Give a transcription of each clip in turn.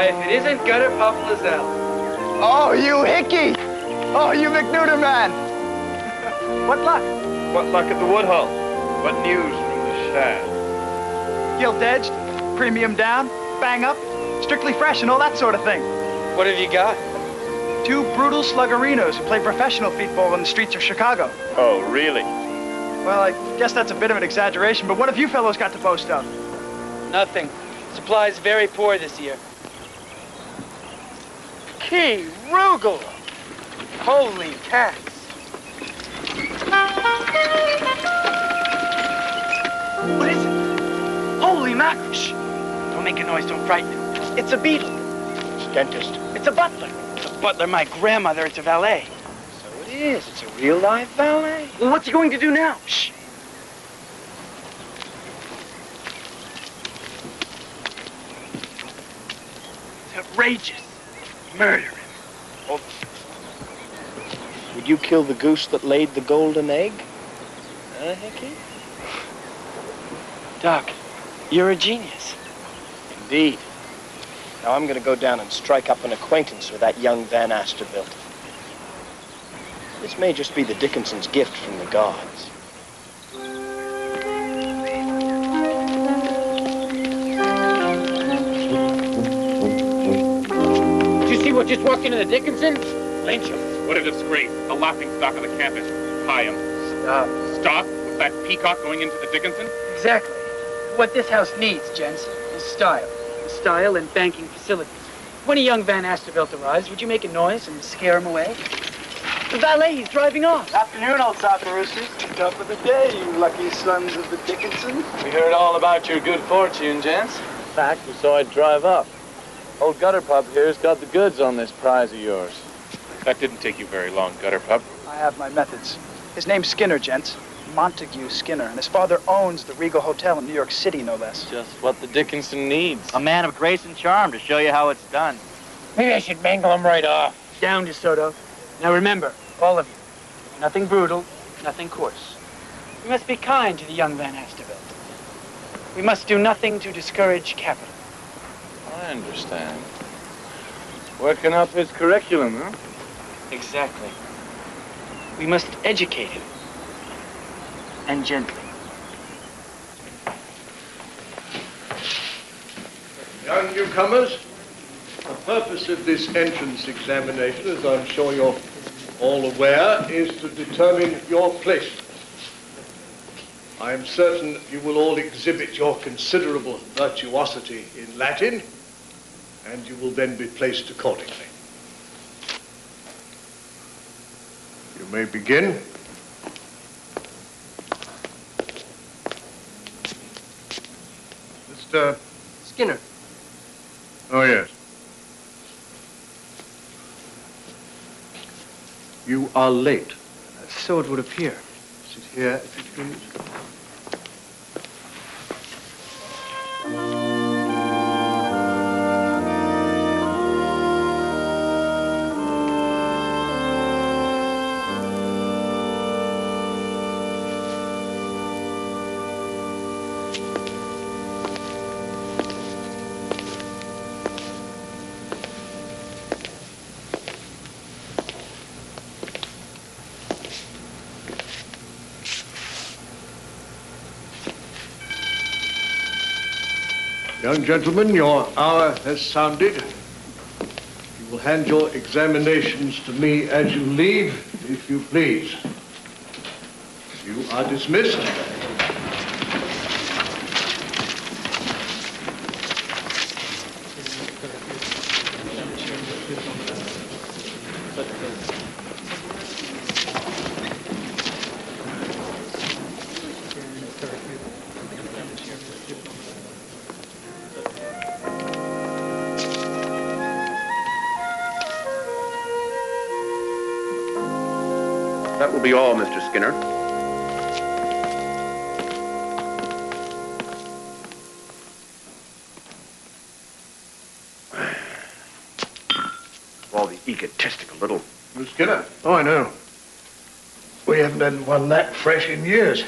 if it isn't Gutter Pup Lizelle. Oh, you hickey! Oh, you McNooter man! What luck? What luck at the Woodhull? What news from the Schad? Gilt-edged, premium down, bang up, strictly fresh and all that sort of thing. What have you got? 2 brutal sluggerinos who play professional feetball on the streets of Chicago. Oh, really? Well, I guess that's a bit of an exaggeration, but what have you fellows got to boast of? Nothing. Supply's very poor this year. Key Rugal! Holy cats! What is it? Holy mackerel! Don't make a noise, don't frighten him. It's a beetle. It's a dentist. It's a butler. It's a butler, my grandmother, it's a valet. So it is. It's a real live valet. Well, what's he going to do now? Shh. It's outrageous. Murder him. Oh. Would you kill the goose that laid the golden egg? Huh, Hickey? Doc, you're a genius. Indeed. Now I'm going to go down and strike up an acquaintance with that young Van Asterbilt. This may just be the Dickinson's gift from the gods. Did you see what just walked into the Dickinson? Lynch him. What a disgrace. The laughing stock of the campus. Tie him. Stop. Stop? With that peacock going into the Dickinson? Exactly. What this house needs, gents, is style. Style and banking facilities. When a young Van Asterbilt arrives, would you make a noise and scare him away? The valet, he's driving off. Afternoon, old Southern Roosters. Top of the day, you lucky sons of the Dickinson. We heard all about your good fortune, gents. In fact, we saw it drive up. Old Gutter Pup here's got the goods on this prize of yours. That didn't take you very long, Gutter Pup. I have my methods. His name's Skinner, gents. Montague Skinner, and his father owns the Regal Hotel in New York City, no less. Just what the Dickinson needs. A man of grace and charm to show you how it's done. Maybe I should mangle him right off. Down, DeSoto. Now remember, all of you, nothing brutal, nothing coarse. We must be kind to the young Van Asterbilt. We must do nothing to discourage capital. I understand. Working up his curriculum, huh? Exactly. We must educate him. And gently. Young newcomers, the purpose of this entrance examination, as I'm sure you're all aware, is to determine your placement. I am certain that you will all exhibit your considerable virtuosity in Latin, and you will then be placed accordingly. You may begin. Mr. Skinner. Oh, yes. You are late. So it would appear. Sit here, if you please. Young gentlemen, your hour has sounded. You will hand your examinations to me as you leave, if you please. You are dismissed. That will be all, Mr. Skinner. All the egotistical little... Mr. Skinner? Oh, I know. We haven't had one that fresh in years.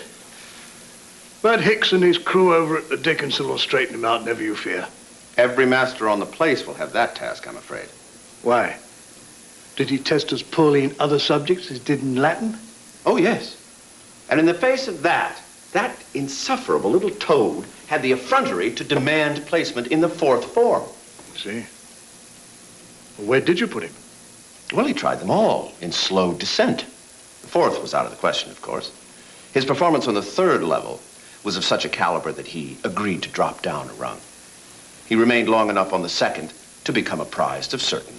But Hicks and his crew over at the Dickinson will straighten him out, never you fear. Every master on the place will have that task, I'm afraid. Why? Did he test as poorly in other subjects as he did in Latin? Oh, yes. And in the face of that insufferable little toad had the effrontery to demand placement in the 4th form. See? Well, where did you put him? Well, he tried them all in slow descent. The 4th was out of the question, of course. His performance on the 3rd level was of such a caliber that he agreed to drop down a rung. He remained long enough on the 2nd to become apprised of certain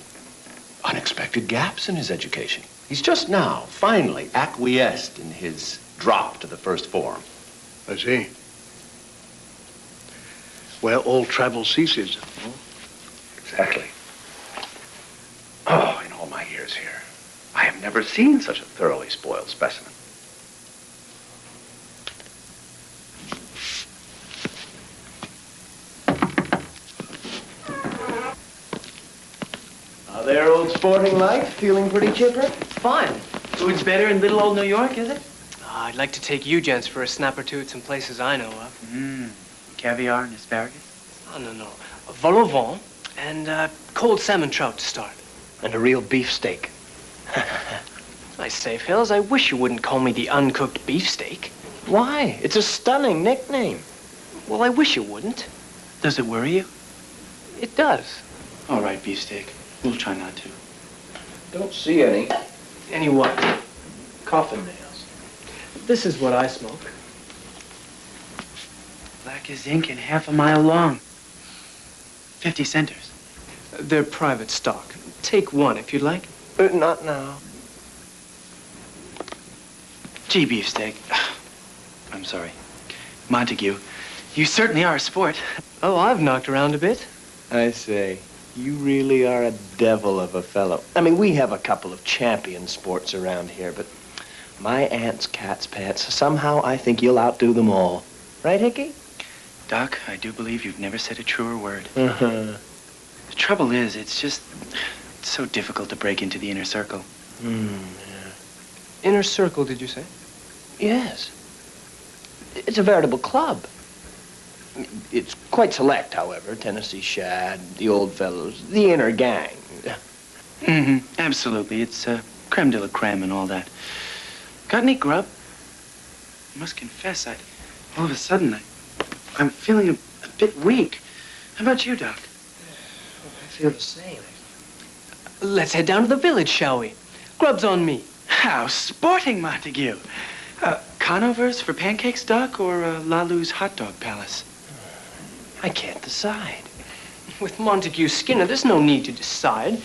unexpected gaps in his education. He's just now finally acquiesced in his drop to the 1st form. I see. Where all travel ceases. Exactly. Oh, in all my years here, I have never seen such a thoroughly spoiled specimen. There, old sporting life, feeling pretty chipper? Fine. Food's better in little old New York, is it? I'd like to take you gents for a snap or two at some places I know of. Caviar and asparagus? Oh, no. A vol au vent and cold salmon trout to start. And a real beefsteak. I say, fellas, I wish you wouldn't call me the uncooked beefsteak. Why? It's a stunning nickname. Well, I wish you wouldn't. Does it worry you? It does. All right, beefsteak. We'll try not to. Don't see any. Any what? Coffin nails. This is what I smoke. Black as ink and half a mile long. 50 centers. They're private stock. Take one if you'd like. Not now. Gee, beefsteak. I'm sorry. Montague, you certainly are a sport. Oh, I've knocked around a bit. I say, you really are a devil of a fellow. I mean, we have a couple of champion sports around here, but my aunt's cat's pets, somehow I think you'll outdo them all. Right, Hickey? Doc, I do believe you've never said a truer word. Uh-huh. The trouble is, it's so difficult to break into the inner circle. Yeah. Inner circle, did you say? Yes. It's a veritable club. It's quite select, however. Tennessee Schad, the old fellows, the inner gang. Absolutely. It's creme de la creme and all that. Got any grub? I must confess, all of a sudden, I'm feeling a bit weak. How about you, Doc? I feel the same. Let's head down to the village, shall we? Grub's on me. How sporting, Montague. Conovers for pancakes, Doc, or Lalou's hot dog palace? I can't decide. With Montague Skinner, there's no need to decide.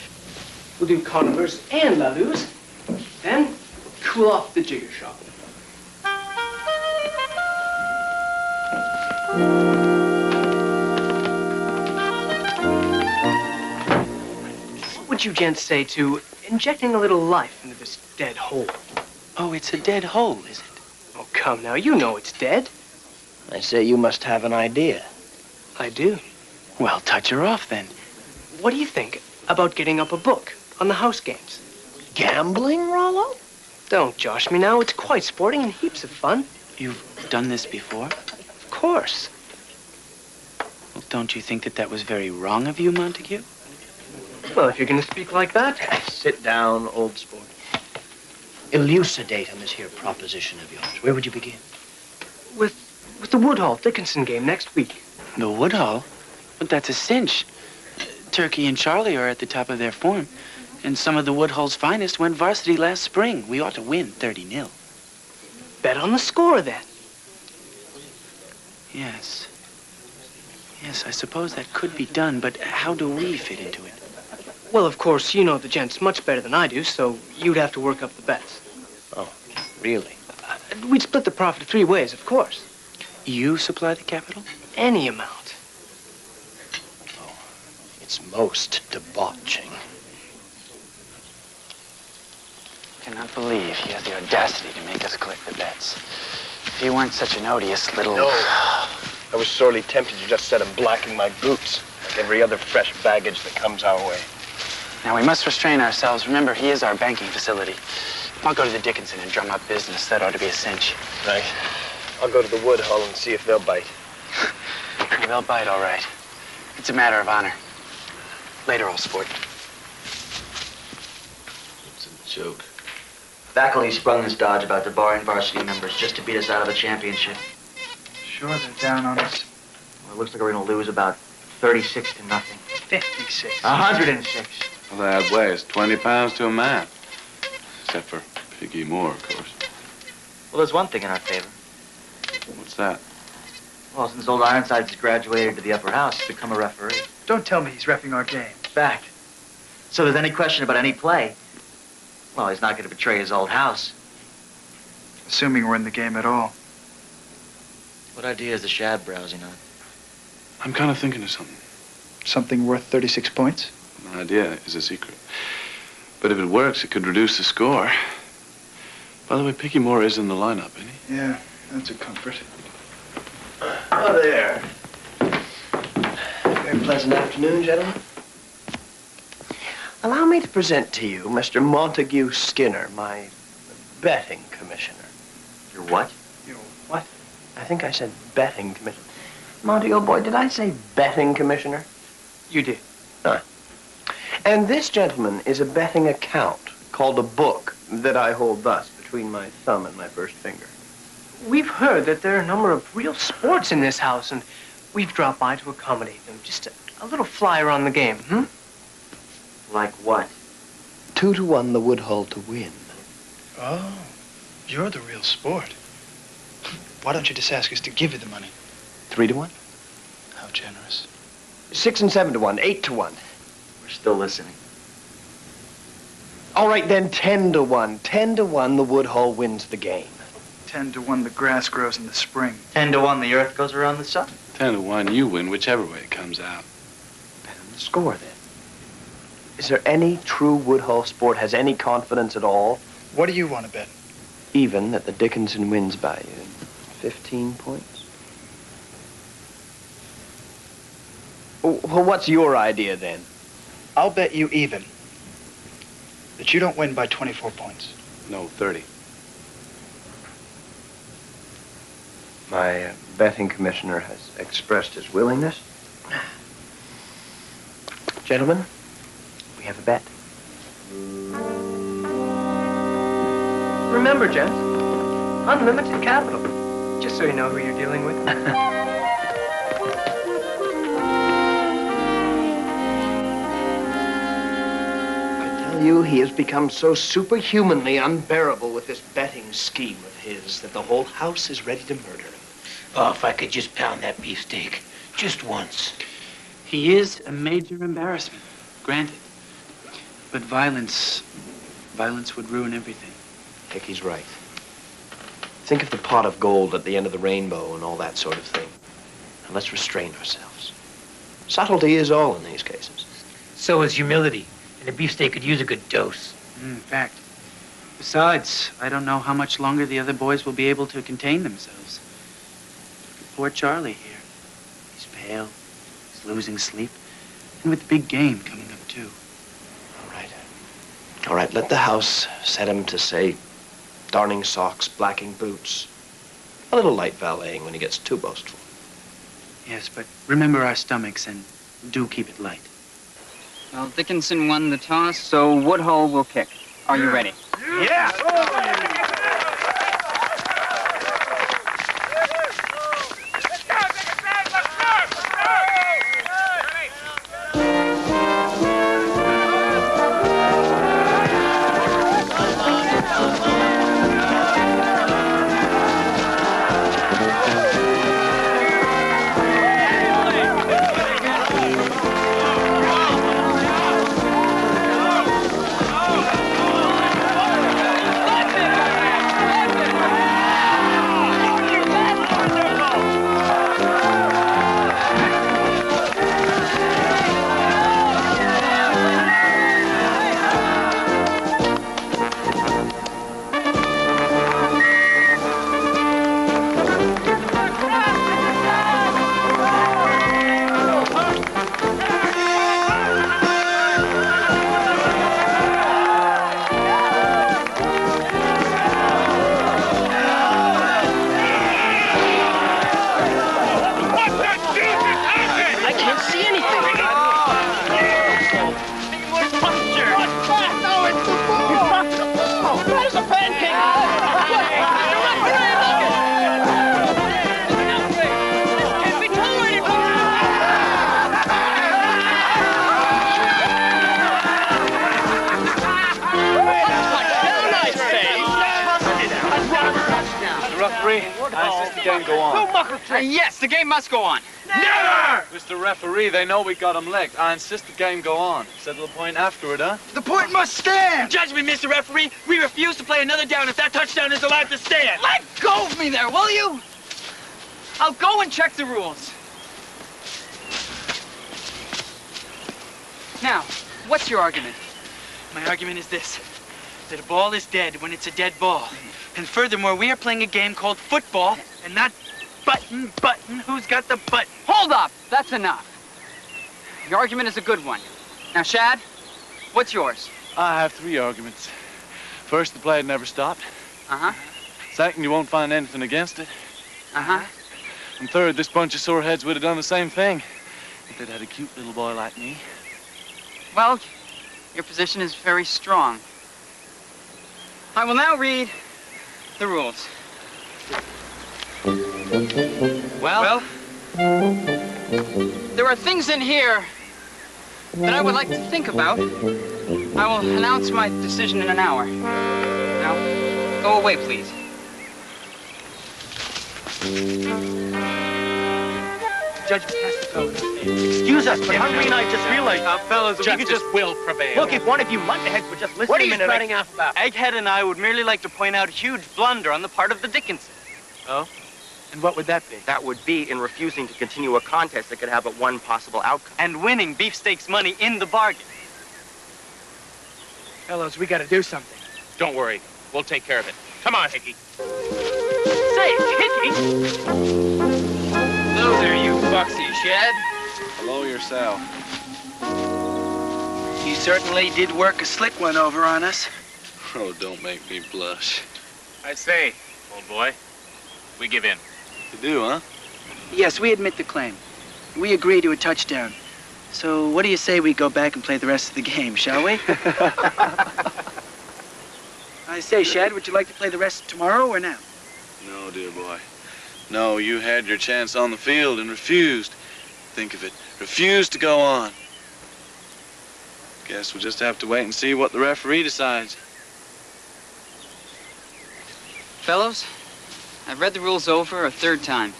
We'll do Conovers and Lalou's. Then, cool off the jigger shop. What would you gents say to injecting a little life into this dead hole? Oh, it's a dead hole, is it? Oh, come now, you know it's dead. I say you must have an idea. I do. Well, touch her off, then. What do you think about getting up a book on the house games? Gambling, Rollo? Don't josh me now. It's quite sporting and heaps of fun. You've done this before? Of course. Well, don't you think that was very wrong of you, Montague? Well, if you're going to speak like that. Sit down, old sport. Elucidate on this here proposition of yours. Where would you begin? With the Woodhall Dickinson game next week. The Woodhall? But that's a cinch. Turkey and Charlie are at the top of their form. And some of the Woodhall's finest went varsity last spring. We ought to win 30-0. Bet on the score, then. Yes. Yes, I suppose that could be done, but how do we fit into it? Well, of course, you know the gents much better than I do, so you'd have to work up the bets. Oh, really? We'd split the profit 3 ways, of course. You supply the capital? Any amount. Oh, it's most debauching. Cannot believe he has the audacity to make us collect the bets. If he weren't such an odious little... No. I was sorely tempted to just set him blacking my boots, like every other fresh baggage that comes our way. Now, we must restrain ourselves. Remember, he is our banking facility. I'll go to the Dickinson and drum up business. That ought to be a cinch. Right. I'll go to the Woodhull and see if they'll bite. They'll bite, all right. It's a matter of honor. Later, old sport. It's a joke. Faculty sprung this dodge about debarring varsity members just to beat us out of the championship. Sure, they're down on us. Well, it looks like we're going to lose about 36 to nothing. 56. 106. Well, that weighs 20 pounds to a man. Except for Piggy Moore, of course. Well, there's one thing in our favor. What's that? Well, since old Ironsides has graduated to the upper house, he's become a referee. Don't tell me he's reffing our game. Fact. So if there's any question about any play, well, he's not going to betray his old house. Assuming we're in the game at all. What idea is the Schad browsing on? I'm kind of thinking of something. Something worth 36 points? An idea is a secret. But if it works, it could reduce the score. By the way, Piggy Moore is in the lineup, isn't he? Yeah, that's a comfort. Oh, there. Very pleasant afternoon, gentlemen. Allow me to present to you Mr. Montague Skinner, my betting commissioner. Your what? You what? I think I said betting commissioner. Monty, old boy, did I say betting commissioner? You did. And this, gentleman, is a betting account called a book that I hold thus between my thumb and my first finger. We've heard that there are a number of real sports in this house, and we've dropped by to accommodate them. Just a little flyer on the game, Like what? 2-1 the Woodhull to win. Oh, you're the real sport. Why don't you just ask us to give you the money? 3-1? How generous. 6 and 7-1, 8-1. We're still listening. All right, then 10-1. 10-1 the Woodhull wins the game. 10-1 the grass grows in the spring. 10-1 the earth goes around the sun. 10-1, you win whichever way it comes out. Bet on the score, then. Is there any true Woodhull sport has any confidence at all? What do you want to bet? Even that the Dickinson wins by 15 points? Well, what's your idea, then? I'll bet you even that you don't win by 24 points. No, 30. My betting commissioner has expressed his willingness. Gentlemen, we have a bet. Remember, gents, unlimited capital. Just so you know who you're dealing with. You, he has become so superhumanly unbearable with this betting scheme of his that the whole house is ready to murder him. Oh, if I could just pound that beefsteak. Just once. He is a major embarrassment, granted. But violence would ruin everything. Hickey's right. Think of the pot of gold at the end of the rainbow and all that sort of thing. Now let's restrain ourselves. Subtlety is all in these cases. So is humility. And a beefsteak could use a good dose. In fact. Besides, I don't know how much longer the other boys will be able to contain themselves. Poor Charlie here. He's pale. He's losing sleep. And with the big game coming up, too. All right, let the house set him to, say, darning socks, blacking boots. A little light valeting when he gets too boastful. Yes, but remember our stomachs and do keep it light. Well, Dickinson won the toss, so Woodhull will kick. Are you ready? Yeah! Mr. Referee, I insist the game go on. Yes, the game must go on. Never! Mr. Referee, they know we got him licked. I insist the game go on. Settle the point afterward, huh? The point must stand! Judgment, Mr. Referee. We refuse to play another down if that touchdown is allowed to stand. Let go of me there, will you? I'll go and check the rules. Now, what's your argument? My argument is this, that a ball is dead when it's a dead ball. And furthermore, we are playing a game called football and not button, who's got the button? Hold up, that's enough. Your argument is a good one. Now, Schad, what's yours? I have 3 arguments. First, the play had never stopped. Uh-huh. Second, you won't find anything against it. Uh-huh. And third, this bunch of soreheads would have done the same thing if they'd had a cute little boy like me. Well, your position is very strong. I will now read the rules. Well, there are things in here that I would like to think about. I will announce my decision in an hour. Now, go away, please. Judgment has to go. Excuse us, but Hungry and I just realized... fellas, if you could just will prevail. Look, if one of you muttonheads would just listen What are a you minute... spouting off about? Egghead and I would merely like to point out a huge blunder on the part of the Dickinson. Oh? And what would that be? That would be in refusing to continue a contest that could have but one possible outcome. And winning beefsteaks money in the bargain. Fellows, we gotta do something. Don't worry. We'll take care of it. Come on, Hickey. Say, Hickey! Hello there, you foxy Schad. Hello yourself. You certainly did work a slick one over on us. Oh, don't make me blush. I say, old boy, we give in. You do, huh? Yes, we admit the claim. We agree to a touchdown. So what do you say we go back and play the rest of the game, shall we? I say, Schad, would you like to play the rest tomorrow or now? No, dear boy. No, you had your chance on the field and refused. Think of it. Refused to go on. Guess we'll just have to wait and see what the referee decides. Fellows, I've read the rules over a 3rd time,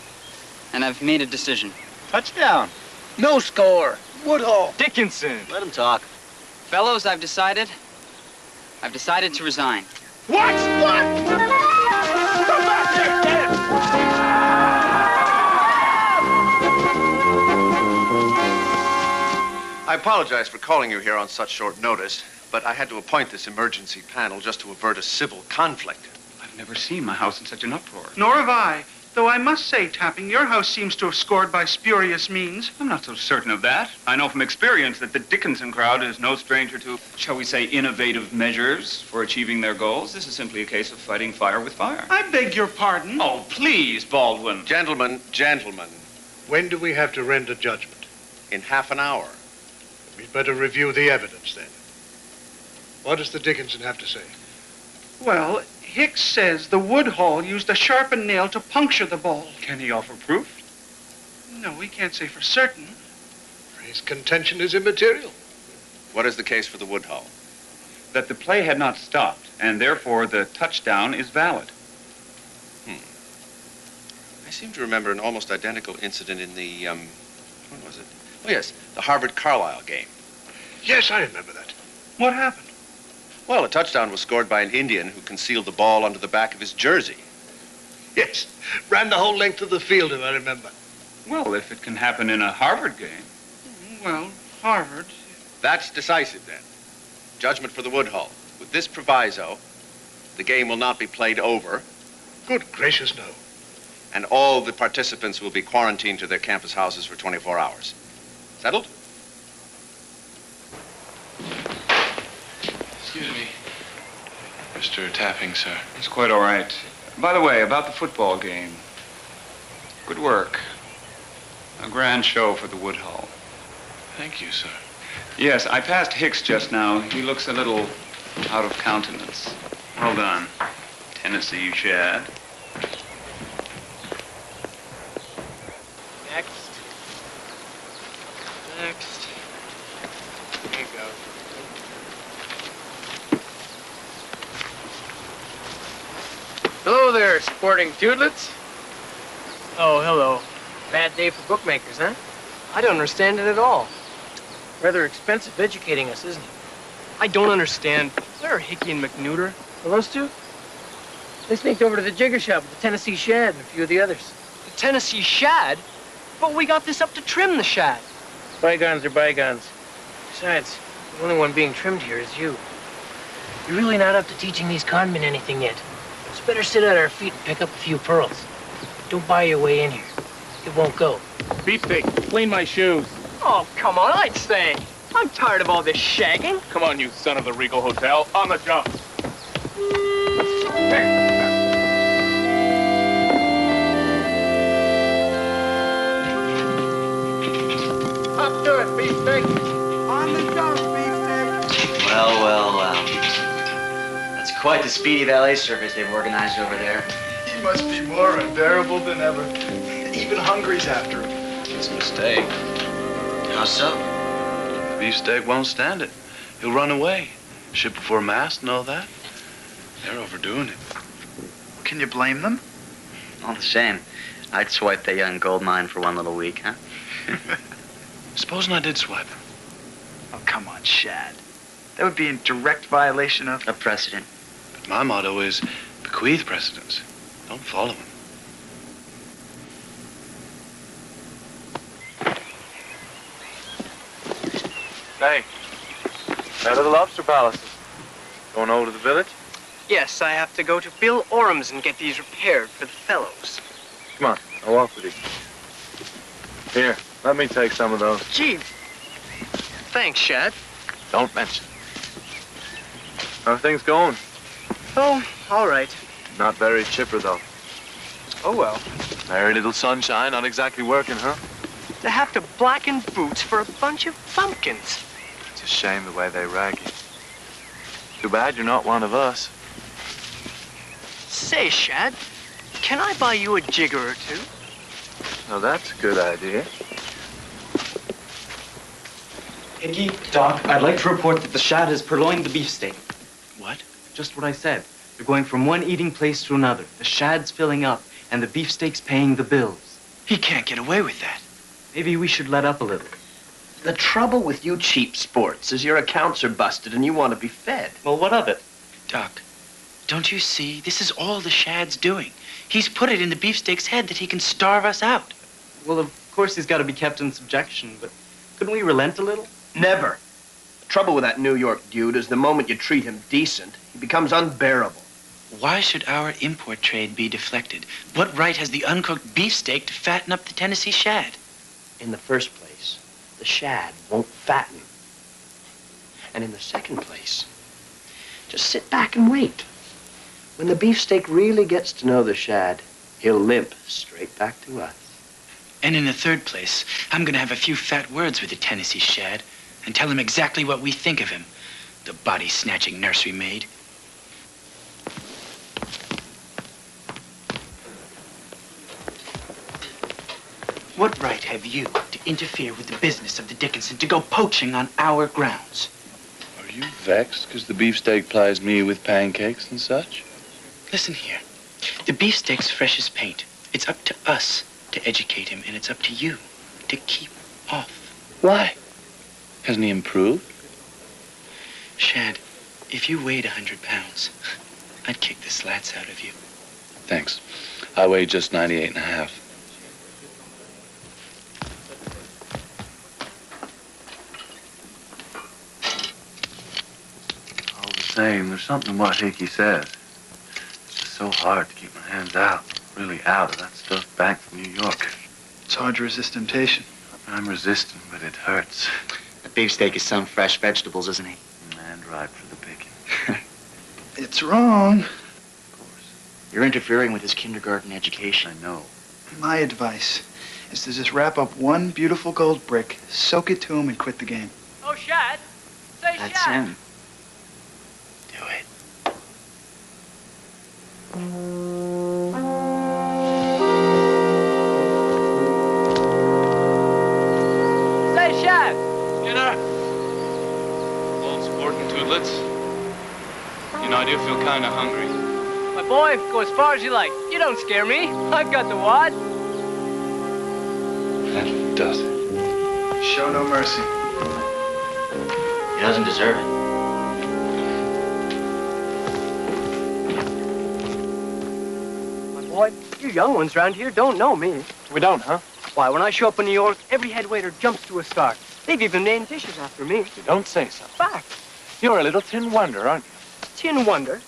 and I've made a decision. Touchdown. No score. Woodhull. Dickinson. Let him talk. Fellows, I've decided to resign. What? What? Come back here! Get him! I apologize for calling you here on such short notice, but I had to appoint this emergency panel just to avert a civil conflict. I've never seen my house in such an uproar. Nor have I. Though I must say, Tapping, your house seems to have scored by spurious means. I'm not so certain of that. I know from experience that the Dickinson crowd is no stranger to, shall we say, innovative measures for achieving their goals. This is simply a case of fighting fire with fire. I beg your pardon. Oh, please, Baldwin. Gentlemen, When do we have to render judgment? in half an hour. We'd better review the evidence then. What does the Dickinson have to say? Well, Hicks says the Woodhull used a sharpened nail to puncture the ball. Can he offer proof? No, we can't say for certain. His contention is immaterial. What is the case for the Woodhull? That the play had not stopped, and therefore the touchdown is valid. I seem to remember an almost identical incident in the, when was it? Oh, yes, the Harvard-Carlisle game. Yes, I remember that. What happened? Well, a touchdown was scored by an Indian who concealed the ball under the back of his jersey. Yes, ran the whole length of the field, if I remember. Well, if it can happen in a Harvard game. Well, Harvard. That's decisive, then. Judgment for the Woodhull. With this proviso, the game will not be played over. Good gracious, no. And all the participants will be quarantined to their campus houses for 24 hours. Settled? Excuse me. Mr. Tapping, sir. It's quite all right. By the way, about the football game. Good work. A grand show for the Woodhull. Thank you, sir. Yes, I passed Hicks just now. He looks a little out of countenance. Well done. Tennessee, Schad. Next. Next. There you go. Hello there, sporting toodlets. Oh, hello. Bad day for bookmakers, huh? I don't understand it at all. Rather expensive educating us, isn't it? I don't understand. Where are Hickey and McNooter? Are those two? They sneaked over to the jigger shop with the Tennessee Schad and a few of the others. The Tennessee Schad? But we got this up to trim the Schad. Bygones are bygones. Besides, the only one being trimmed here is you. You're really not up to teaching these conmen anything yet. It's better sit at our feet and pick up a few pearls. Don't buy your way in here. It won't go. Beefsteak, clean my shoes. Oh, come on, I'd say. I'm tired of all this shagging. Come on, you son of the Regal Hotel. On the jump. Up to it, Beefsteak. On the jump, Beefsteak. Well. That's quite the Speedy Valet circus they've organized over there. He must be more unbearable than ever. Even Hungry's after him. It's a mistake. How so? Beefsteak won't stand it. He'll run away. Ship before mast and all that. They're overdoing it. Can you blame them? All the same, I'd swipe that young gold mine for one little week, huh? Supposing I did swipe him. Oh, come on, Schad. That would be in direct violation of... A precedent. But my motto is bequeath precedents. Don't follow him. Hey, out of the lobster palaces. Going over to the village? Yes, I have to go to Bill Orham's and get these repaired for the fellows. Come on, I'll walk with you. Here, let me take some of those. Gee, thanks, Schad. Don't mention. How are things going? Oh, all right. Not very chipper, though. Oh, well. Merry little sunshine, not exactly working, huh? To have to blacken boots for a bunch of pumpkins. It's a shame the way they rag you. Too bad you're not one of us. Say, Schad, can I buy you a jigger or two? Now, that's a good idea. Hickey, Doc, I'd like to report that the Schad has purloined the beefsteak. What? Just what I said. They're going from one eating place to another. The Schad's filling up, and the beefsteak's paying the bills. He can't get away with that. Maybe we should let up a little. The trouble with you cheap sports is your accounts are busted and you want to be fed. Well, what of it? Doc, don't you see? This is all the Schad's doing. He's put it in the beefsteak's head that he can starve us out. Well, of course he's got to be kept in subjection, but couldn't we relent a little? Never. The trouble with that New York dude is the moment you treat him decent, he becomes unbearable. Why should our import trade be deflected? What right has the uncooked beefsteak to fatten up the Tennessee Schad? In the first place, the Schad won't fatten. And in the second place, just sit back and wait. When the beefsteak really gets to know the Schad, he'll limp straight back to us. And in the third place, I'm gonna have a few fat words with the Tennessee Schad and tell him exactly what we think of him. The body-snatching nursery maid. What right have you to interfere with the business of the Dickinson, to go poaching on our grounds? Are you vexed because the beefsteak plies me with pancakes and such? Listen here. The beefsteak's fresh as paint. It's up to us to educate him, and it's up to you to keep off. Why? Hasn't he improved? Schad, if you weighed 100 pounds, I'd kick the slats out of you. Thanks. I weigh just 98 and a half. All the same, there's something in what Hickey says. It's just so hard to keep my hands out, really out of that stuff back from New York. It's hard to resist temptation. I'm resistant, but it hurts. The beefsteak is some fresh vegetables, isn't he? And ripe for the picking. It's wrong. You're interfering with his kindergarten education. I know. My advice is to just wrap up one beautiful gold brick, soak it to him, and quit the game. Oh, Schad. Say, That's Schad. him. Do it. Say, Schad. Skinner. Old sporting toodlets. You know, I do feel kind of hungry. My boy. Go as far as you like. You don't scare me. I've got the wad. That does it. Show no mercy. He doesn't deserve it. My boy, you young ones around here don't know me. We don't, huh? Why, when I show up in New York, every head waiter jumps to a start. They've even named dishes after me. You don't say so. Fact. You're a little tin wonder, aren't you? Tin wonder?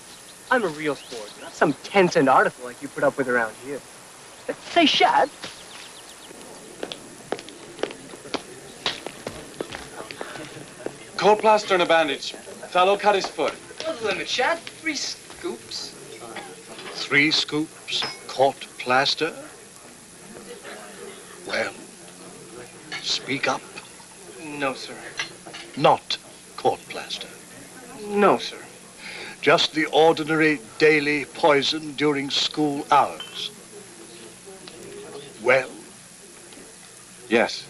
I'm a real sport, not some 10-cent article like you put up with around here. Say, Schad. Cold plaster and a bandage. Fellow cut his foot. What's the limit, Schad? 3 scoops? 3 scoops, court plaster. Well, speak up. No, sir. Not court plaster. No, sir. Just the ordinary daily poison during school hours. Well? Yes,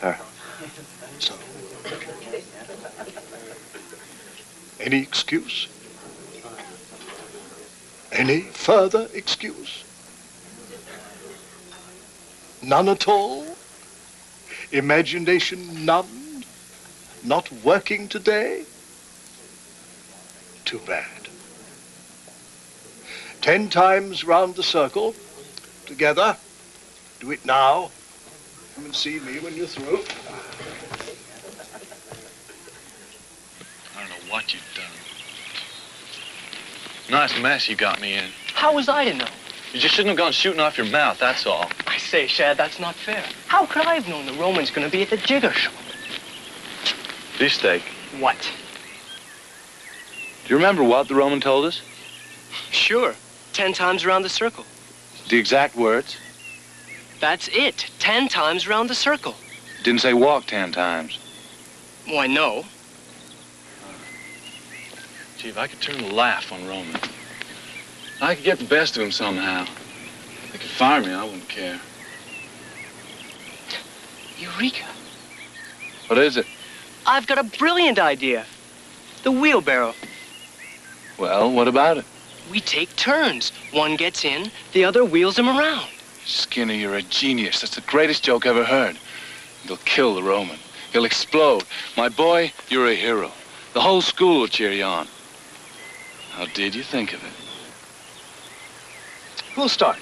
sir. So? Any excuse? Any further excuse? None at all? Imagination none? Not working today? Too bad. 10 times round the circle. Together. Do it now. Come and see me when you're through. I don't know what you've done. Nice mess you got me in. How was I to know? You just shouldn't have gone shooting off your mouth, that's all. I say, Schad, that's not fair. How could I have known the Roman's gonna be at the jigger shop? Beefsteak. What? Do you remember what the Roman told us? Sure. 10 times around the circle. The exact words? That's it. 10 times around the circle. Didn't say walk 10 times. Why, no. Gee, if I could turn the laugh on Roman. I could get the best of him somehow. They could fire me, I wouldn't care. Eureka. What is it? I've got a brilliant idea. The wheelbarrow. Well, what about it? We take turns. One gets in, the other wheels him around. Skinny, you're a genius. That's the greatest joke ever heard. They'll kill the Roman. He'll explode. My boy, you're a hero. The whole school will cheer you on. How did you think of it? Who'll start?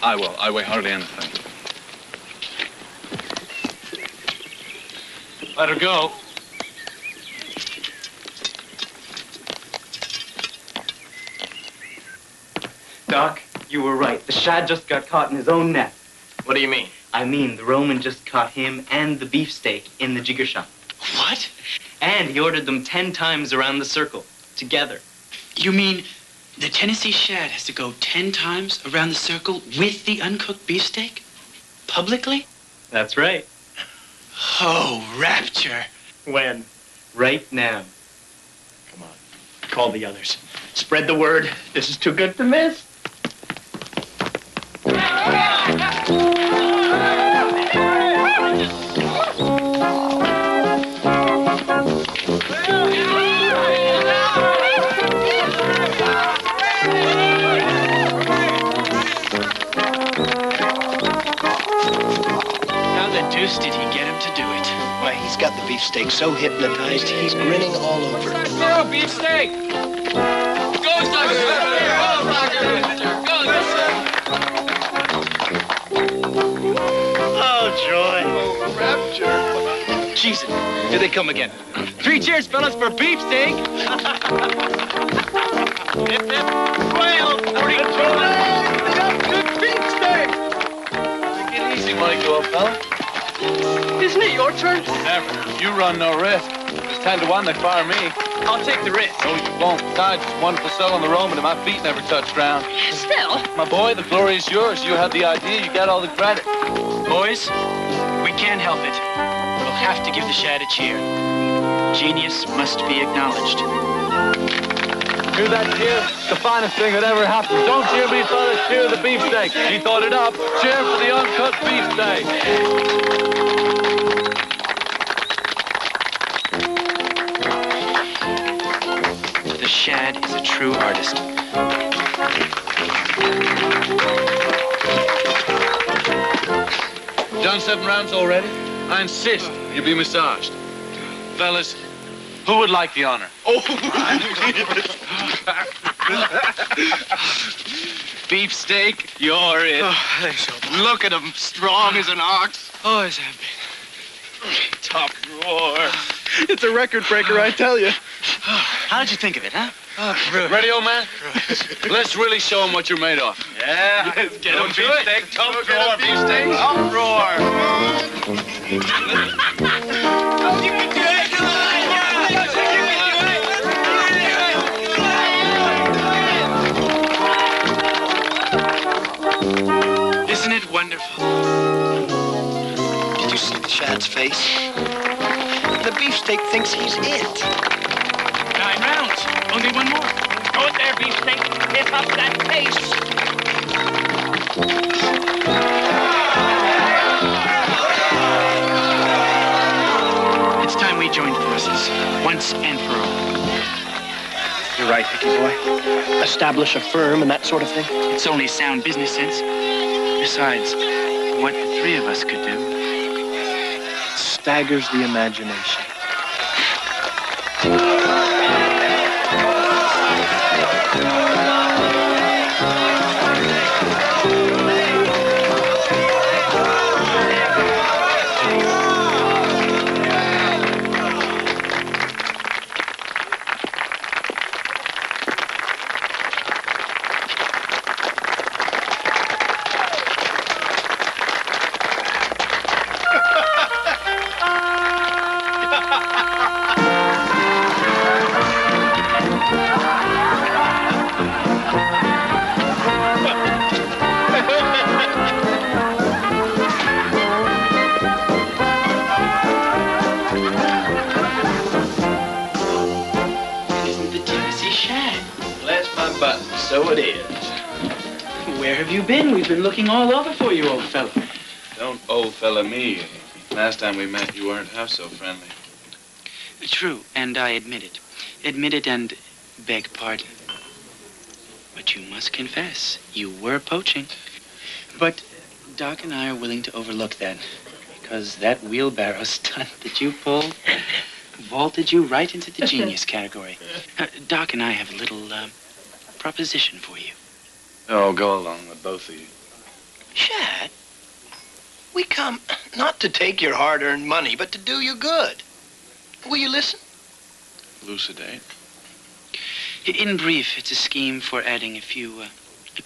I will. I weigh hardly anything. Let her go. Doc, you were right. The Schad just got caught in his own net. What do you mean? I mean, the Roman just caught him and the beefsteak in the jigger shop. What? And he ordered them 10 times around the circle, together. You mean the Tennessee Schad has to go 10 times around the circle with the uncooked beefsteak? Publicly? That's right. Oh, rapture. When? Right now. Come on. Call the others. Spread the word. This is too good to miss. Deuce did he get him to do it? Why, he's got the beefsteak so hypnotized, he's grinning all over. Go, beefsteak! Go, Sucker! Go, Sucker! Oh, joy. Oh, rapture. Jesus, here they come again. 3 cheers, fellas, for beefsteak! Hip, hip, quail! Good beefsteak! Take it easy, Mikey, old fella. Isn't it your turn? Never. You run no risk. It's 10 to 1 they fire me. I'll take the risk. No, you won't. Besides, it's wonderful soul on the Roman and my feet never touch ground. Still. My boy, the glory is yours. You had the idea. You get all the credit. Boys, we can't help it. We'll have to give the Schad a cheer. Genius must be acknowledged. Hear that cheer? The finest thing that ever happened. Don't cheer me, fellas. Cheer the beefsteak. He thought it up. Cheer for the uncut beefsteak. The Schad is a true artist. Done 7 rounds already? I insist you be massaged. Fellas, who would like the honor? Oh! Beefsteak, you're it. Oh, thanks, Opa. Look at him, strong as an ox. Always have been. Top drawer. It's a record breaker, I tell you. How did you think of it, huh? Ready, old man? Let's really show him what you're made of. Yeah. Let's get him, beefsteak. Top drawer, beefsteak. Top drawer. Isn't it wonderful? Did you see the Schad's face? The beefsteak thinks he's it. 9 rounds. Only 1 more. Go it there, beefsteak. Hit up that pace. It's time we joined forces, once and for all. You're right, Hickey boy. Establish a firm and that sort of thing. It's only sound business sense. Besides, what the 3 of us could do. It staggers the imagination. So it is. Where have you been? We've been looking all over for you, old fellow. Don't old fella me. Last time we met, you weren't half so friendly. True, and I admit it. Admit it and beg pardon. But you must confess, you were poaching. But Doc and I are willing to overlook that, because that wheelbarrow stunt that you pulled vaulted you right into the genius category. Doc and I have a little proposition for you. Oh, go along with both of you. Schad, we come not to take your hard-earned money, but to do you good. Will you listen? Elucidate. In brief, it's a scheme for adding a few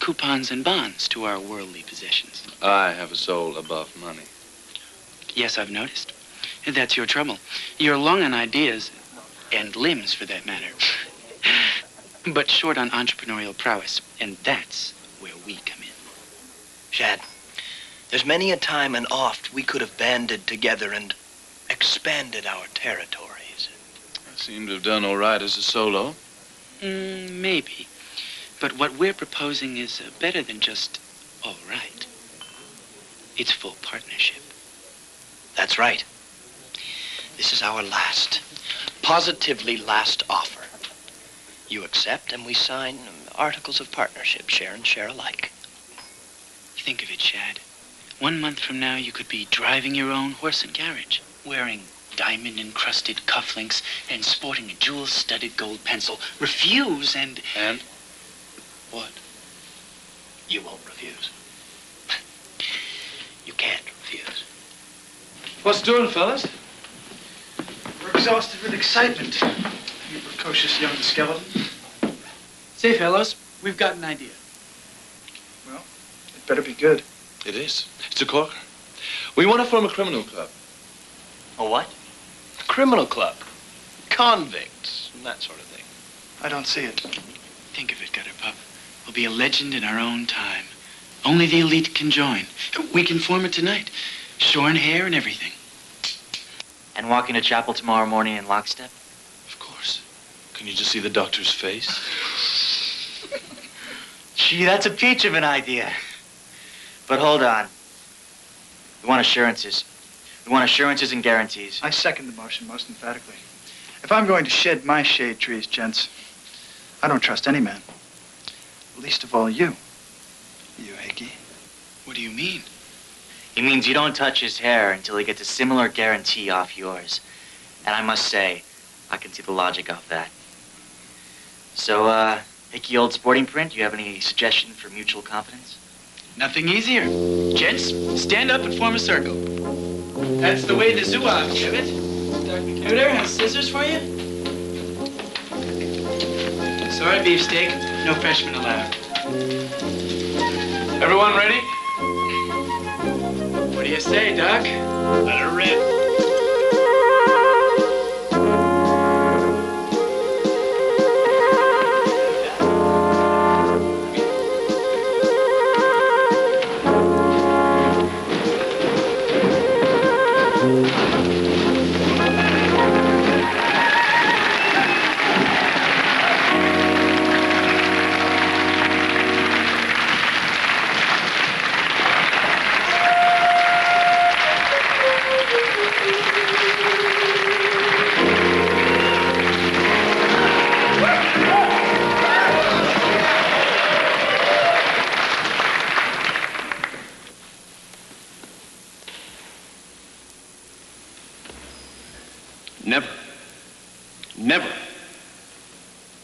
coupons and bonds to our worldly possessions. I have a soul above money. Yes, I've noticed. That's your trouble. You're long on ideas, and limbs for that matter, but short on entrepreneurial prowess, and that's where we come in. Schad, there's many a time and oft we could have banded together and expanded our territories. I seem to have done all right as a solo. Maybe. But what we're proposing is better than just all right. It's full partnership. That's right. This is our last, positively last offer. You accept and we sign articles of partnership, share and share alike. Think of it, Schad. 1 month from now, you could be driving your own horse and carriage, wearing diamond-encrusted cufflinks and sporting a jewel-studded gold pencil. Refuse and... And? What? You won't refuse. You can't refuse. What's doing, fellas? We're exhausted with excitement. You precocious young skeleton. Say, fellows, we've got an idea. Well, it better be good. It is. It's a corker. We want to form a criminal club. A what? A criminal club. Convicts, and that sort of thing. I don't see it. Think of it, Gutter Pup. We'll be a legend in our own time. Only the elite can join. We can form it tonight. Shorn hair and everything. And walk into chapel tomorrow morning in lockstep? Of course. Can you just see the doctor's face? Gee, that's a peach of an idea. But hold on. We want assurances. We want assurances and guarantees. I second the motion most emphatically. If I'm going to shed my shade trees, gents, I don't trust any man. Least of all you. You, Hickey. What do you mean? He means you don't touch his hair until he gets a similar guarantee off yours. And I must say, I can see the logic of that. So, Hickey, old sporting print, you have any suggestion for mutual confidence? Nothing easier. Gents, stand up and form a circle. That's the way the zouaves give it. Dr. Computer has scissors for you? Sorry, beefsteak. No freshmen allowed. Everyone ready? What do you say, Doc? Let her rip.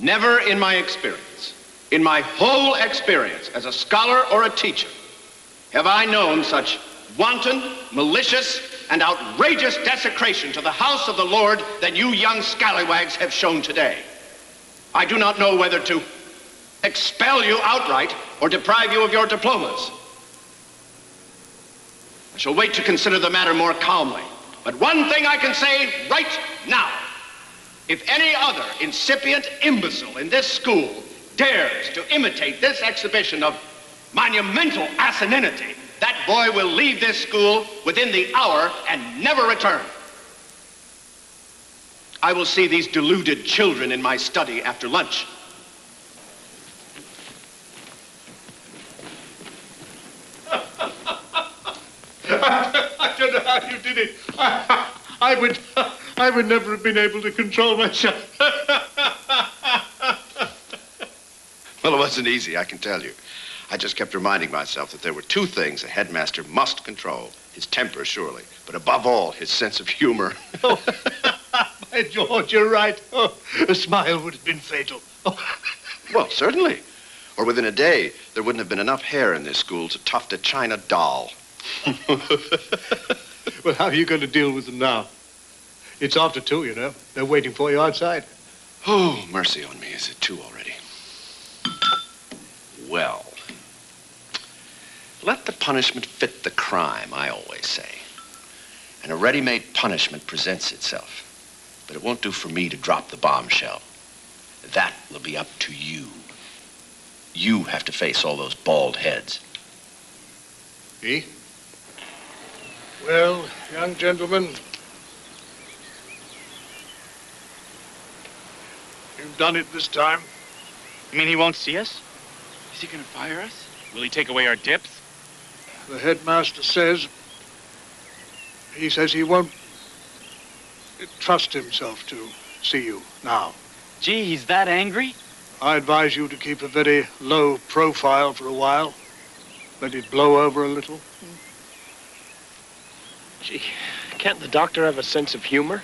Never in my experience, in my whole experience as a scholar or a teacher, have I known such wanton, malicious, and outrageous desecration to the house of the Lord that you young scallywags have shown today. I do not know whether to expel you outright or deprive you of your diplomas. I shall wait to consider the matter more calmly. But one thing I can say right now. If any other incipient imbecile in this school dares to imitate this exhibition of monumental asininity, that boy will leave this school within the hour and never return. I will see these deluded children in my study after lunch. I don't know how you did it. I would never have been able to control myself. Well, it wasn't easy, I can tell you. I just kept reminding myself that there were two things a headmaster must control. His temper, surely, but above all, his sense of humor. Oh, by George, you're right. Oh, a smile would have been fatal. Oh. Well, certainly. Or within a day, there wouldn't have been enough hair in this school to tuft a china doll. Well, how are you going to deal with them now? It's after 2, you know. They're waiting for you outside. Oh, mercy on me. Is it 2 already? Well, let the punishment fit the crime, I always say. And a ready-made punishment presents itself. But it won't do for me to drop the bombshell. That will be up to you. You have to face all those bald heads. Me? Well, young gentlemen, you've done it this time. You mean he won't see us? Is he gonna fire us? Will he take away our dips? The headmaster says he won't trust himself to see you now. Gee, he's that angry? I advise you to keep a very low profile for a while. Let it blow over a little. Gee, can't the doctor have a sense of humor?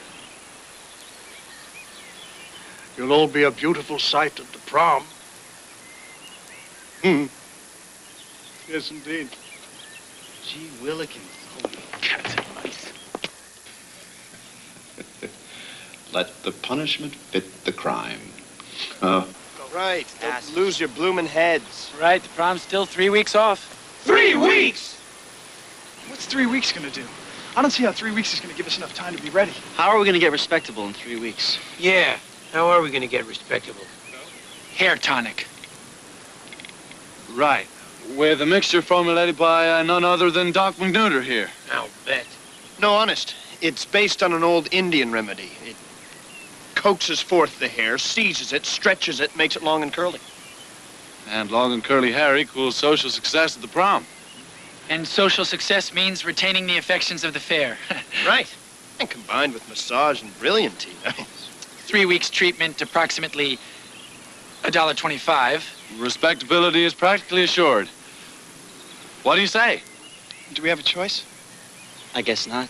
You'll all be a beautiful sight at the prom. Yes, indeed. Gee willikins. Holy cats and mice. Let the punishment fit the crime. Right, don't lose your bloomin' heads. Right, the prom's still 3 weeks off. 3 weeks? What's 3 weeks gonna do? I don't see how 3 weeks is gonna give us enough time to be ready. How are we gonna get respectable in 3 weeks? Yeah, how are we gonna get respectable? Hair tonic. Right. With a mixture formulated by none other than Doc McNuder here. I'll bet. No, honest. It's based on an old Indian remedy. It coaxes forth the hair, seizes it, stretches it, makes it long and curly. And long and curly hair equals social success at the prom. And social success means retaining the affections of the fair. Right. And combined with massage and brilliantine. 3 weeks treatment, approximately $1.25. Respectability is practically assured. What do you say? Do we have a choice? I guess not.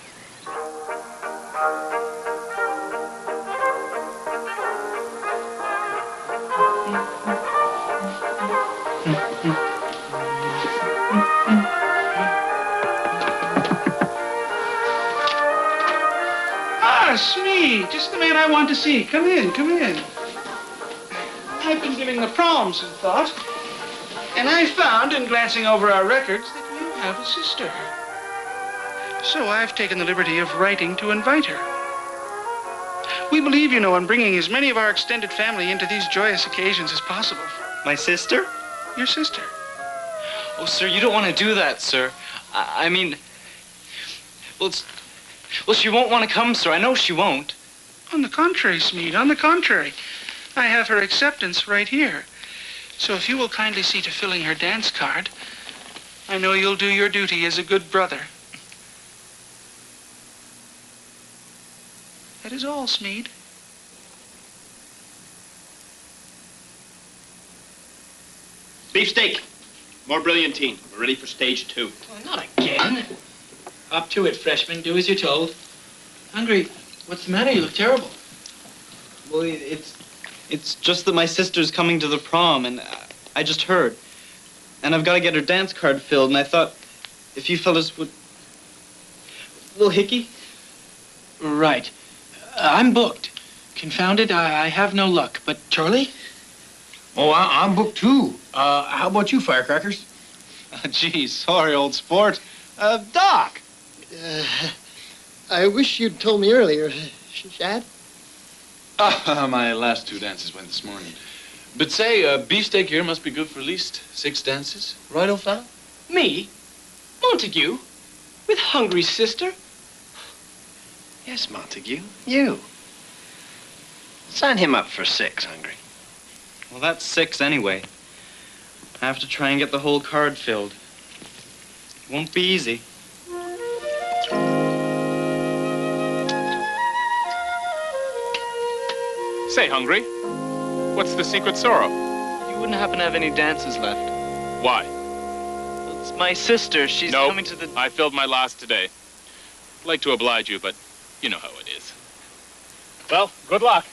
Ah, Sneed, just the man I want to see. Come in, come in. I've been giving the prom some thought, and I found, in glancing over our records, that you have a sister. So I've taken the liberty of writing to invite her. We believe, you know, in bringing as many of our extended family into these joyous occasions as possible. My sister? Your sister. Oh, sir, you don't want to do that, sir. I mean, well, she won't want to come, sir. I know she won't. On the contrary, Sneed, on the contrary. I have her acceptance right here. So if you will kindly see to filling her dance card, I know you'll do your duty as a good brother. That is all, Sneed. Beefsteak. More brilliantine. We're ready for stage 2. Well, not again. Up to it, freshman. Do as you're told. Hungry. What's the matter? You look terrible. Well, it's just that my sister's coming to the prom, and I just heard. And I've got to get her dance card filled, and I thought if you fellas would... Little Hickey? Right. I'm booked. Confounded, I have no luck. But Charlie? Oh, I'm booked too. How about you, Firecrackers? Geez, sorry, old sport. Doc. I wish you'd told me earlier, Schad. My last 2 dances went this morning. But say, Beefsteak here must be good for at least 6 dances. Right, old fella? Me? Montague? With Hungry's sister? Yes, Montague, you. Sign him up for 6, Hungry. Well, that's 6 anyway. I have to try and get the whole card filled. It won't be easy. Say, Hungry, what's the secret sorrow? You wouldn't happen to have any dances left. Why? Well, it's my sister. She's Nope. coming to the... I filled my last today. I'd like to oblige you, but you know how it is. Well, good luck.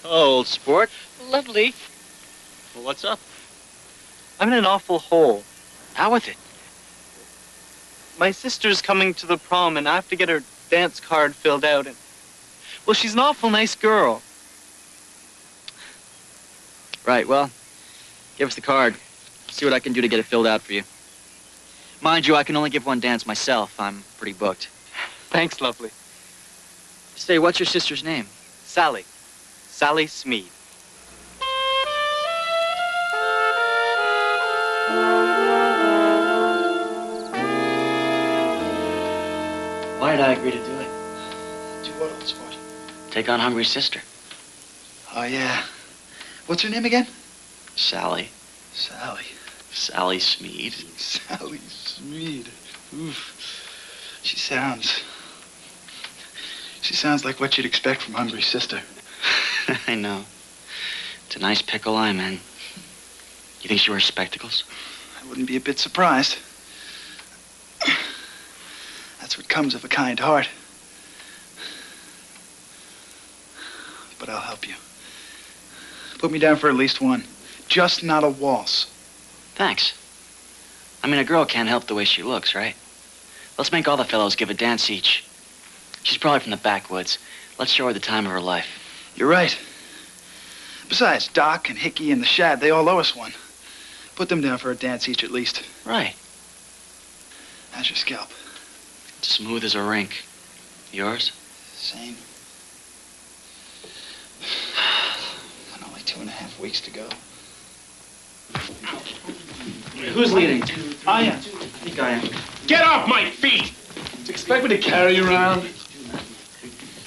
Oh, old sport. Lovely. Well, what's up? I'm in an awful hole. How with it? My sister's coming to the prom, and I have to get her dance card filled out. And well, she's an awful nice girl. Right, well, give us the card. See what I can do to get it filled out for you. Mind you, I can only give 1 dance myself. I'm pretty booked. Thanks, lovely. Say, what's your sister's name? Sally. Sally Sneed. Why did I agree to do it? Do what, old sport? Take on Hungry's sister. Oh, yeah. What's her name again? Sally. Sally. Sally Sneed. Sally Sneed. Oof. She sounds like what you'd expect from Hungry's sister. I know. It's a nice pickle I'm in. You think she wears spectacles? I wouldn't be a bit surprised. That's what comes of a kind heart. But I'll help you. Put me down for at least 1. Just not a waltz. Thanks. I mean, a girl can't help the way she looks, right? Let's make all the fellows give a dance each. She's probably from the backwoods. Let's show her the time of her life. You're right. Besides, Doc and Hickey and the Schad, they all owe us 1. Put them down for a dance each at least. Right. How's your scalp? Smooth as a rink. Yours? Same. And only 2.5 weeks to go. Who's leading? I am. I think I am. Get off my feet! Do you expect me to carry you around?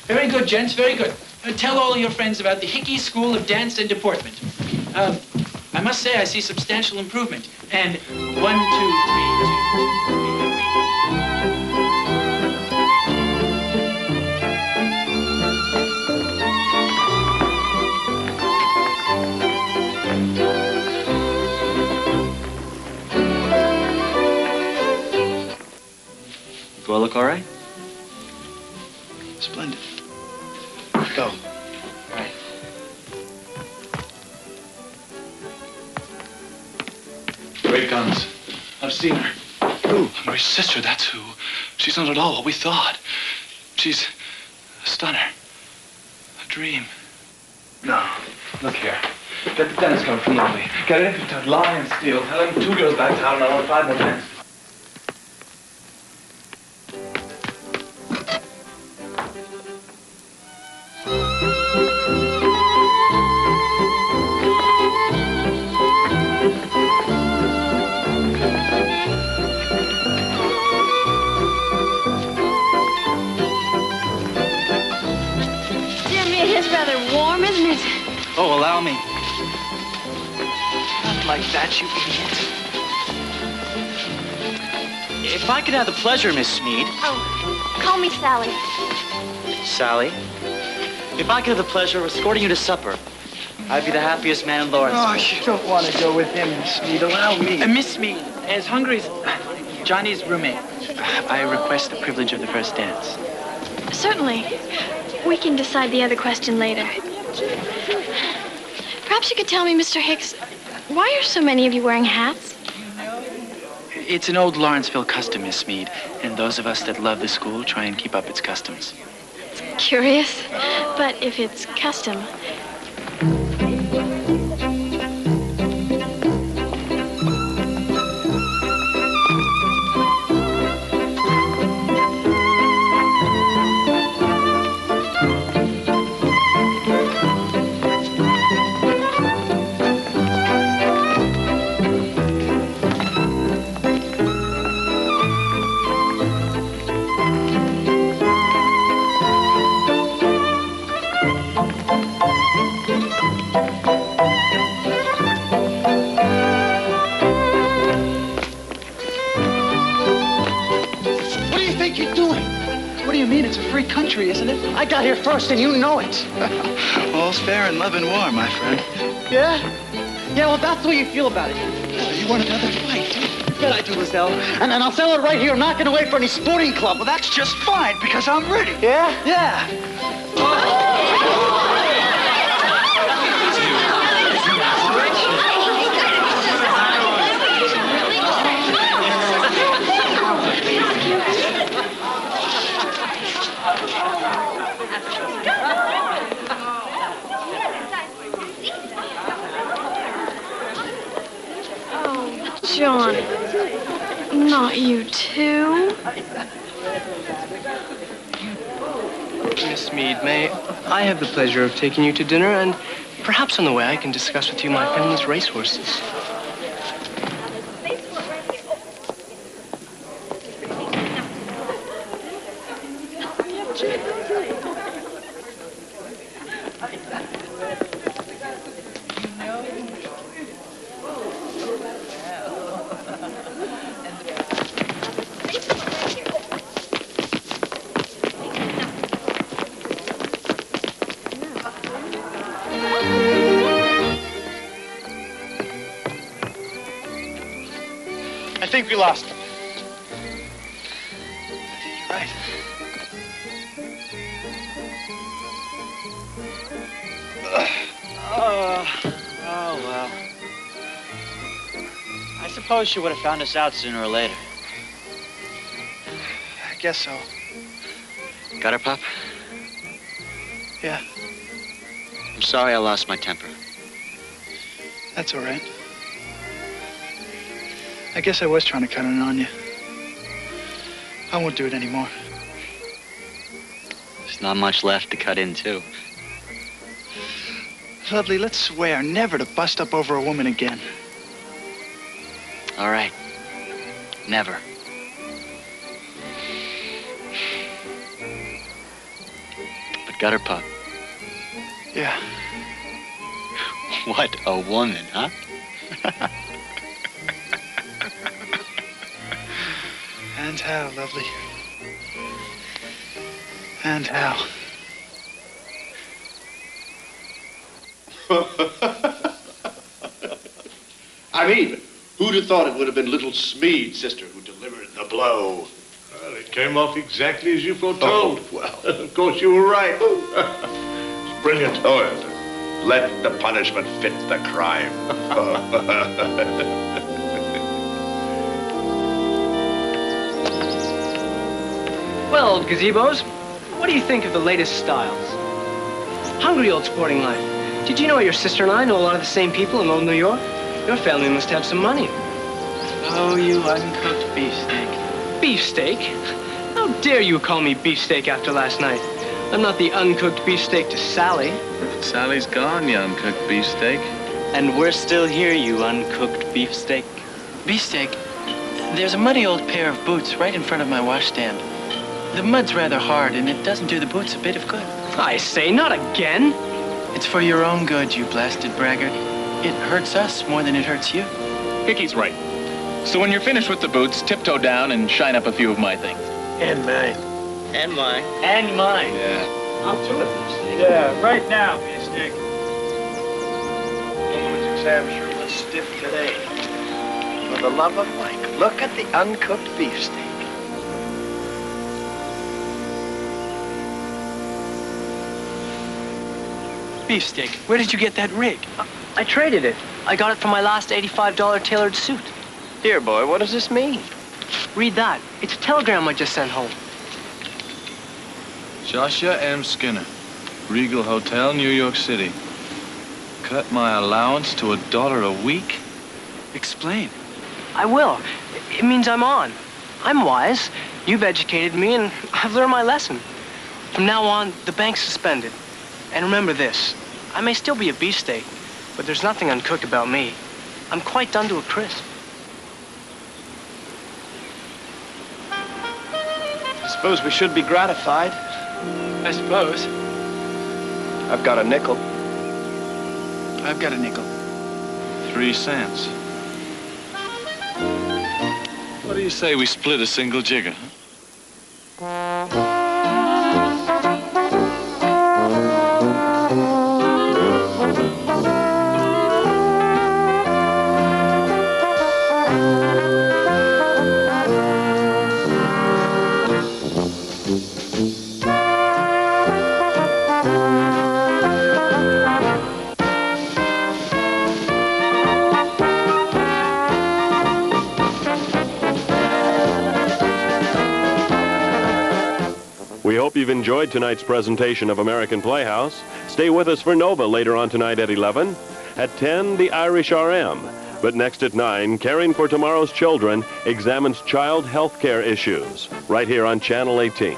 Very good, gents, very good. Tell all your friends about the Hickey School of Dance and Deportment. I must say I see substantial improvement. And 1, 2, 3, 2. Do I look all right? Splendid. Go. Right. Great guns. I've seen her. Who? My sister, that's who. She's not at all what we thought. She's a stunner. A dream. No. Look here. Get the dance card from Lovely. Get it to lie and steal. Tell him 2 girls back town and I want 5 more men. Oh, allow me. Not like that, you idiot. If I could have the pleasure, Miss Sneed. Oh, call me Sally. Sally. If I could have the pleasure of escorting you to supper, I'd be the happiest man in Lawrenceville. Oh, you don't want to go with him, Miss Sneed. Allow me. Miss Sneed, as hungry as Johnny's roommate, I request the privilege of the first dance. Certainly. We can decide the other question later. Perhaps you could tell me, Mr. Hicks, why are so many of you wearing hats? It's an old Lawrenceville custom, Miss Sneed, and those of us that love the school try and keep up its customs. Curious, but if it's custom... Country, isn't it? I got here first, and you know it. All's fair in love and war, my friend. Yeah? Yeah, well, that's the way you feel about it. You want another fight? Bet I do, Lizelle. And I'll sell it right here. I'm not going to wait for any sporting club. Well, that's just fine, because I'm ready. Yeah? Yeah. John, not you too. Miss Mead, may I have the pleasure of taking you to dinner, and perhaps on the way I can discuss with you my family's racehorses. I think we lost him. You're right. Oh, well. I suppose she would have found us out sooner or later. I guess so. Got her, Pop? Yeah, I'm sorry I lost my temper. that's all right. I guess I was trying to cut in on you. I won't do it anymore. There's not much left to cut into. Lovely, let's swear never to bust up over a woman again. All right. Never. But got her, Pop. Yeah. What a woman, huh? And how, lovely. And how. I mean, who'd have thought it would have been little Sneed's sister who delivered the blow? Well, it came off exactly as you foretold. Oh, well. Of course, you were right. It's brilliant. Oh, let the punishment fit the crime. Well, old gazebos, what do you think of the latest styles? Hungry old sporting life. Did you know your sister and I know a lot of the same people in old New York? Your family must have some money. Oh, you uncooked beefsteak. Beefsteak? How dare you call me beefsteak after last night? I'm not the uncooked beefsteak to Sally. Sally's gone, you uncooked beefsteak. And we're still here, you uncooked beefsteak. Beefsteak, there's a muddy old pair of boots right in front of my washstand. The mud's rather hard, and it doesn't do the boots a bit of good. I say, not again. It's for your own good, you blasted braggart. It hurts us more than it hurts you. Hickey's right. So when you're finished with the boots, tiptoe down and shine up a few of my things. And mine. And mine. And mine. Yeah. I'll do it, beefsteak. Yeah, right now, beefsteak. Woman's exam sure was stiff today. For the love of Mike, look at the uncooked beefsteak. Beefsteak, where did you get that rig? I traded it. I got it for my last $85 tailored suit. Dear boy, what does this mean? Read that. It's a telegram I just sent home. Joshua M. Skinner, Regal Hotel, New York City. Cut my allowance to $1 a week? Explain. I will. It means I'm on. I'm wise. You've educated me, and I've learned my lesson. From now on, the bank's suspended. And remember this. I may still be a beefsteak, but there's nothing uncooked about me. I'm quite done to a crisp. I suppose we should be gratified. I suppose. I've got a nickel. I've got a nickel. 3 cents. What do you say we split a single jigger? We hope you've enjoyed tonight's presentation of American Playhouse. Stay with us for Nova later on tonight at 11. At 10, the Irish RM. But next at 9, Caring for Tomorrow's Children examines child health care issues right here on Channel 18.